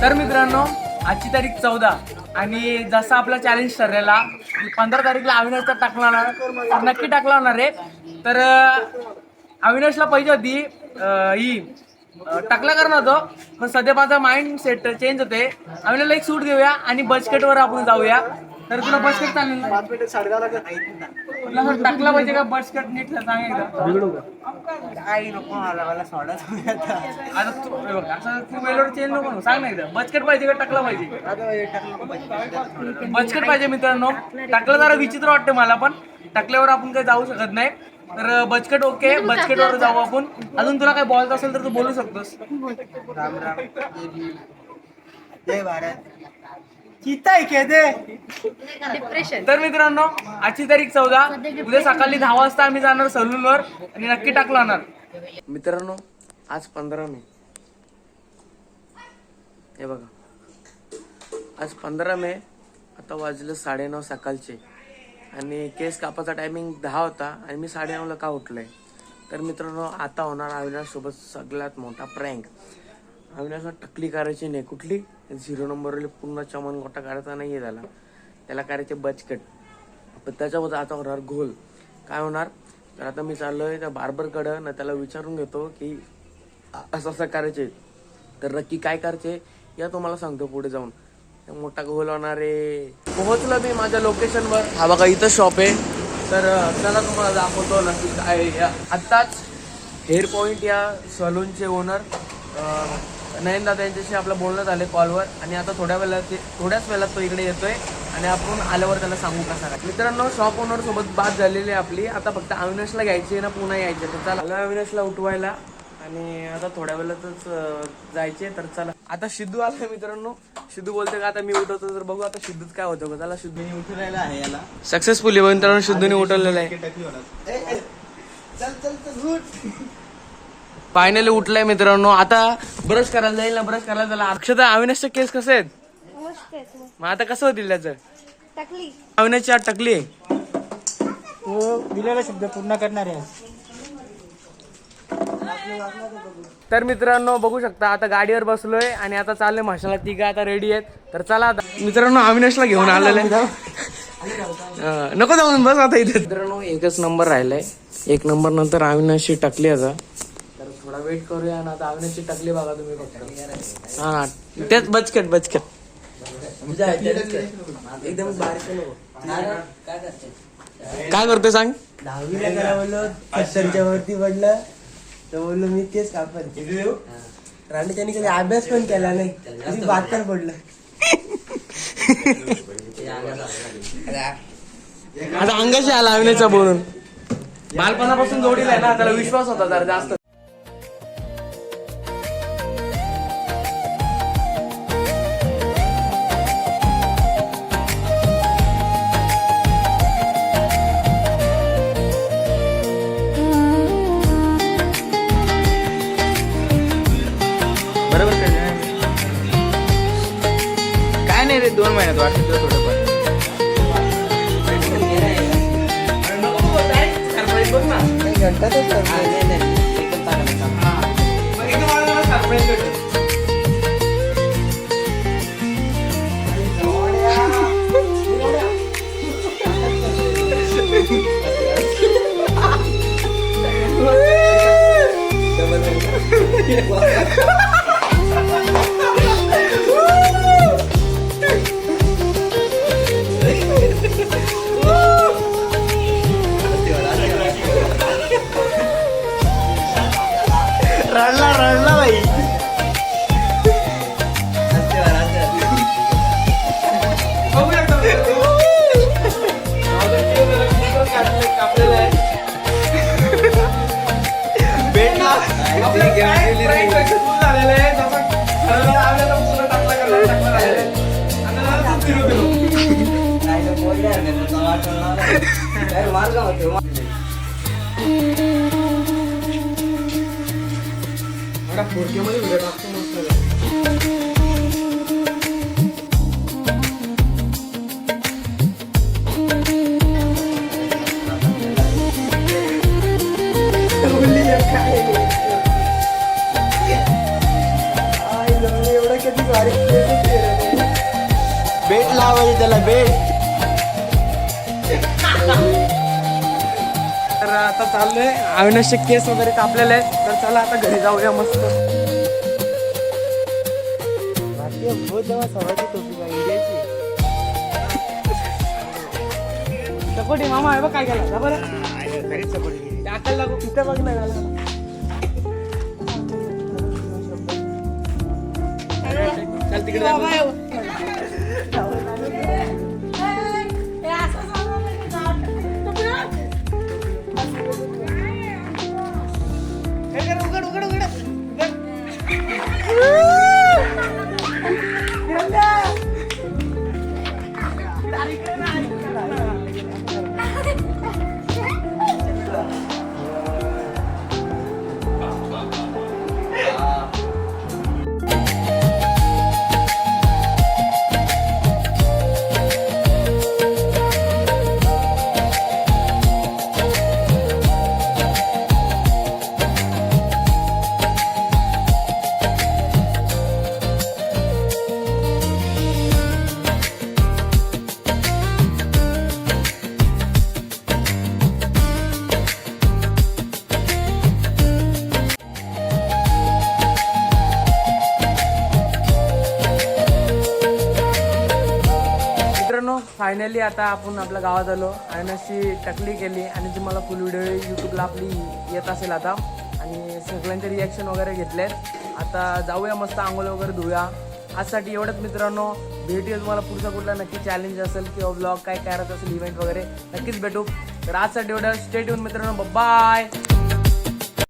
तर मित्रांनो आजची तारीख 14 आणि जसा आपला चॅलेंज ठरलेला 15 तारीखला अविनाशचा टाकला नक्की टाकला होणार आहे. तर अविनाशला पाहिजे होती ही टाकला करणार होतो, पण सध्या माझा माइंड सेट चेंज होते. अविनाशला एक सूट घेऊया आणि बचकेटवर आपण जाऊया. तर तुला बचकेट चालेल ना? तुला टाकला पाहिजे का बचकेट? नीट सांग काही नको मला सोडा. आता तू बघ असं तू वेळेवर चेंज नको सांग ना एकदा. बचकेट पाहिजे का टाकला पाहिजे? बचकेट पाहिजे मित्रांनो. टाकलं जरा विचित्र वाटतं मला, पण टाकल्यावर आपण काही जाऊ शकत नाही. तर बचकेट ओके, बचकेटवर जाऊ आपण. अजून तुला काही बोलायचं असेल तर तू बोलू शकतोस. राम राम, जय भारत. चिताय के दे डिप्रेशन. तर मित्रांनो आजची तारीख 14, उद्या सकाळी 10 वाजता आम्ही जाणार सलूनवर आणि नक्की टाकला होणार. मित्रांनो आज 15 मे, हे बघा आज 15 मे. आता वाजलं 9:30 सकाळचे आणि केस कापाचा टायमिंग 10 होता आणि मी 9:30ला का उठलोय. तर मित्रांनो आता होणार अविनाश सोबत सगळ्यात मोठा प्रँक. अविनाशला टकली करायची नाही. कुठली? 0 नंबरवरली पूर्ण चमन गोटा काढायचा नाही आहे त्याला करायचे बचकट. पण त्याच्यावर आता होणार घोल. काय होणार तर आता मी चाललोय त्या बार्बरकडं ना, त्याला विचारून घेतो की असं असं करायचे तर नक्की काय करायचे या तुम्हाला सांगतो पुढे जाऊन. मोठा घोल होणार आहे. पोहोचलो मी माझ्या लोकेशनवर. हा बघा इथं शॉप आहे. तर त्याला तुम्हाला दाखवतो नक्की काय. आत्ताच हेअर पॉइंट या सलूनचे ओनर नयन दादा यांच्याशी आपलं बोलणं झालं कॉलवर आणि आता थोड्याच वेळात तो इकडे येतोय आणि आपण आल्यावर त्याला सांगू कसा काय. मित्रांनो शॉप ओनर सोबत बात झालेली आहे आपली. आता फक्त अविनाशला घ्यायची ना पुन्हा यायचे. तर चला अविनाशला उठवायला आणि आता थोड्या वेळातच जायचे. तर चला आता सिद्धू आला मित्रांनो. सिद्धू बोलते का आता मी उठवतो. तर बघू आता सिद्धूच काय होतं का. त्याला सिद्धूने उठवायला आहे याला सक्सेसफुली मित्रांनो सिद्धूने उठवलेलं आहे. चल चल चल उठ. फायनली उठलाय मित्रांनो. आता ब्रश करायला जाईल ना. ब्रश करायला त्याला अक्षता अविनाशचे केस कसे आहेत? मस्त आहे. मग आता कसं होतील त्याचं? टाकली. अविनाशची आत टाकली. तो दिलेला शब्द पूर्ण करणार आहे. तर मित्रांनो बघू शकता आता गाडीवर बसलोय आणि आता चाललोय म्हशाला. तिघं आता रेडी आहेत. तर चला आता मित्रांनो अविनाशला घेऊन आलेलं आहे. नको जाऊन बस आता इथे. मित्रांनो एकच नंबर राहिलाय. 1 नंबर नंतर अविनाशची टाकली आता. तर थोडा वेट करूया ना. आता अविनाशची टाकली बघा तुम्ही फक्त. हा तेच बचकट एकदम काय करतोय सांग. 10वीला करा बोललो 70च्या वरती पडलं तर बोललो मी तेच कापत. राणी त्यांनी कधी अभ्यास पण केला नाही. बातकर पडलं. आता अंगाशी आला अविनाशचा बोलून. बालपणापासून जोडीला आहे ना. त्याला विश्वास होता जरा जास्त. बरोबर काय नाही रे 2 महिन्यात वाटतं थोडंफार. रडला बाई. फोडक्यामध्ये व्हिडिओ टाकतो मस्त. कधीच वारी बेट लावायची त्याला बेट. तर आता चाललोय अविनाशचे केस वगैरे कापलेले आहेत. तर चला आता घरी जाऊया मस्त. हो तेव्हा सवाची टोपी का इंडियाची. सपोटी मामा आहे बघ काय केला जा बरं. खरीच सपोर्ट टाकायला लागू तिथे बघ ना घाला. चल तिकडे जा. मित्रांनो फायनली आता आपण आपल्या गावात आलो आणि अशी टकली केली आणि ती मला फुल व्हिडिओ यूट्यूबला आपली येत असेल आता. आणि सगळ्यांचे रिॲक्शन वगैरे घेतलेत. आता जाऊया मस्त आंघोळ वगैरे धुया. आजसाठी एवढंच मित्रांनो. भेटूया तुम्हाला पुढचा कुठला नक्की चॅलेंज असेल किंवा ब्लॉग काय करत असेल इव्हेंट वगैरे नक्कीच भेटू. तर आजसाठी एवढं. स्टे ट्यून मित्रांनो. बाय.